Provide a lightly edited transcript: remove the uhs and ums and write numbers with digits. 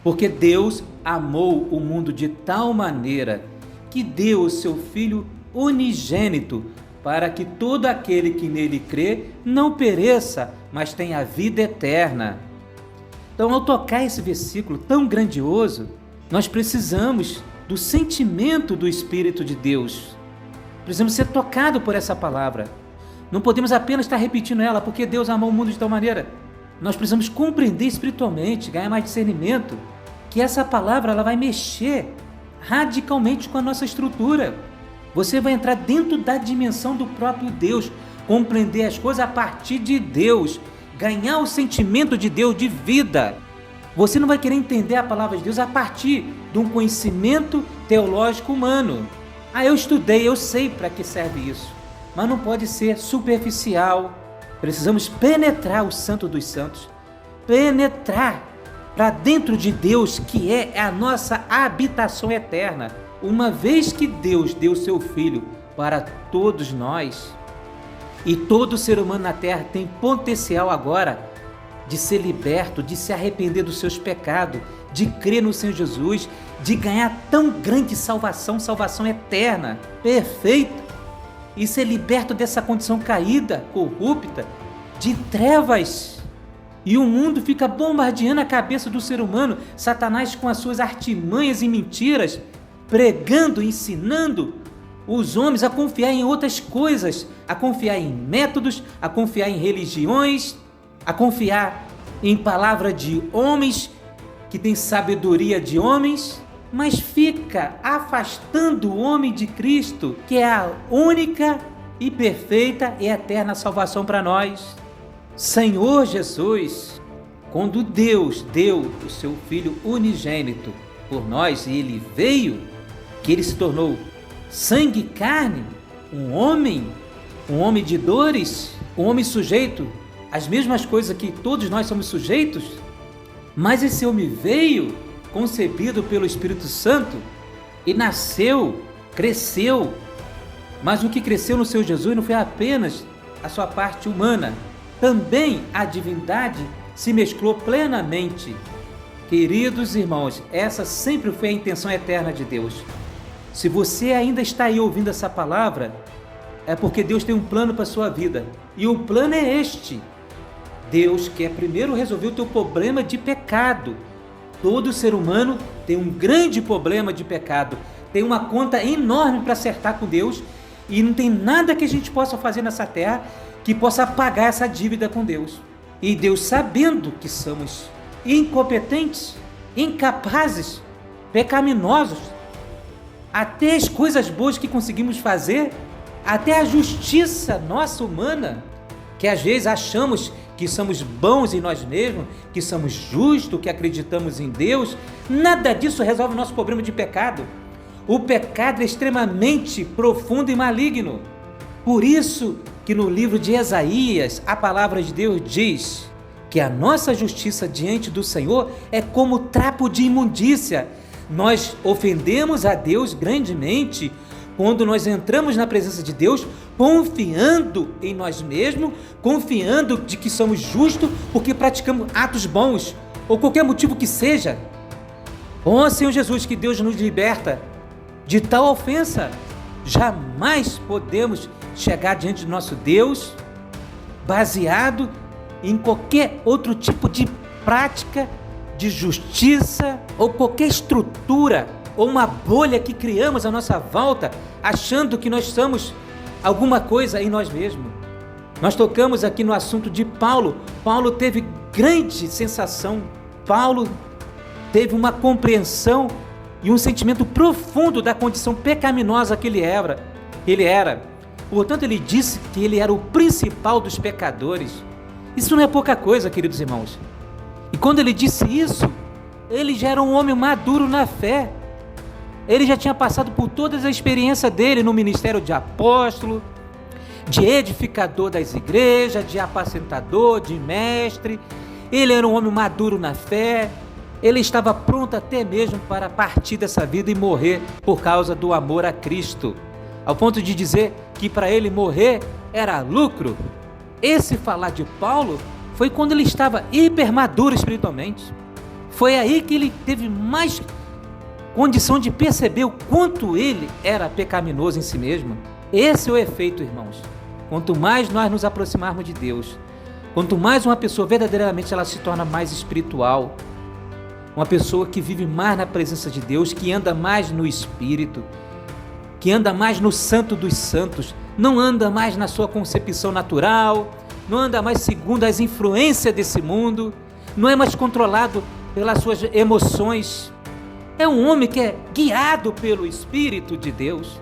Porque Deus amou o mundo de tal maneira que deu o seu Filho unigênito, para que todo aquele que nele crê não pereça, mas tenha vida eterna. Então, ao tocar esse versículo tão grandioso, nós precisamos do sentimento do Espírito de Deus. Precisamos ser tocados por essa palavra. Não podemos apenas estar repetindo ela, porque Deus amou o mundo de tal maneira. Nós precisamos compreender espiritualmente, ganhar mais discernimento, que essa palavra ela vai mexer radicalmente com a nossa estrutura. Você vai entrar dentro da dimensão do próprio Deus, compreender as coisas a partir de Deus, ganhar o sentimento de Deus de vida. Você não vai querer entender a palavra de Deus a partir de um conhecimento teológico humano. Eu estudei, eu sei para que serve isso, mas não pode ser superficial. Precisamos penetrar o Santo dos Santos, penetrar para dentro de Deus, que é a nossa habitação eterna. Uma vez que Deus deu seu Filho para todos nós, e todo ser humano na terra tem potencial agora de ser liberto, de se arrepender dos seus pecados, de crer no Senhor Jesus, de ganhar tão grande salvação, salvação eterna, perfeita, e ser liberto dessa condição caída, corrupta, de trevas. E o mundo fica bombardeando a cabeça do ser humano, Satanás com as suas artimanhas e mentiras, pregando, ensinando os homens a confiar em outras coisas, a confiar em métodos, a confiar em religiões, a confiar em palavra de homens que têm sabedoria de homens, mas fica afastando o homem de Cristo, que é a única e perfeita e eterna salvação para nós. Senhor Jesus, quando Deus deu o seu Filho unigênito por nós e ele veio, que ele se tornou sangue e carne, um homem de dores, um homem sujeito às mesmas coisas que todos nós somos sujeitos, mas esse homem veio concebido pelo Espírito Santo e nasceu, cresceu, mas o que cresceu no Senhor Jesus não foi apenas a sua parte humana, também a divindade se mesclou plenamente. Queridos irmãos, essa sempre foi a intenção eterna de Deus. Se você ainda está aí ouvindo essa palavra, é porque Deus tem um plano para a sua vida. E o plano é este. Deus quer primeiro resolver o teu problema de pecado. Todo ser humano tem um grande problema de pecado. Tem uma conta enorme para acertar com Deus. E não tem nada que a gente possa fazer nessa terra que possa pagar essa dívida com Deus. E Deus, sabendo que somos incompetentes, incapazes, pecaminosos, até as coisas boas que conseguimos fazer, até a justiça nossa humana, que às vezes achamos que somos bons em nós mesmos, que somos justos, que acreditamos em Deus, nada disso resolve o nosso problema de pecado. O pecado é extremamente profundo e maligno. Por isso que no livro de Isaías, a palavra de Deus diz que a nossa justiça diante do Senhor é como trapo de imundícia. Nós ofendemos a Deus grandemente quando nós entramos na presença de Deus confiando em nós mesmos, confiando de que somos justos porque praticamos atos bons, ou qualquer motivo que seja. Ó Senhor Jesus, que Deus nos liberta de tal ofensa. Jamais podemos chegar diante do nosso Deus baseado em qualquer outro tipo de prática de justiça ou qualquer estrutura ou uma bolha que criamos à nossa volta, achando que nós somos alguma coisa em nós mesmos. Nós tocamos aqui no assunto de Paulo. Paulo teve grande sensação. Paulo teve uma compreensão e um sentimento profundo da condição pecaminosa que ele era. Portanto, ele disse que ele era o principal dos pecadores. Isso não é pouca coisa, queridos irmãos. E quando ele disse isso, ele já era um homem maduro na fé. Ele já tinha passado por todas as experiências dele no ministério de apóstolo, de edificador das igrejas, de apacentador, de mestre. Ele era um homem maduro na fé. Ele estava pronto até mesmo para partir dessa vida e morrer por causa do amor a Cristo, ao ponto de dizer que para ele morrer era lucro. Esse falar de Paulo foi quando ele estava hiper maduro espiritualmente. Foi aí que ele teve mais condição de perceber o quanto ele era pecaminoso em si mesmo. Esse é o efeito, irmãos. Quanto mais nós nos aproximarmos de Deus, quanto mais uma pessoa verdadeiramente ela se torna mais espiritual, uma pessoa que vive mais na presença de Deus, que anda mais no Espírito, que anda mais no Santo dos Santos, não anda mais na sua concepção natural, não anda mais segundo as influências desse mundo, não é mais controlado pelas suas emoções. É um homem que é guiado pelo Espírito de Deus.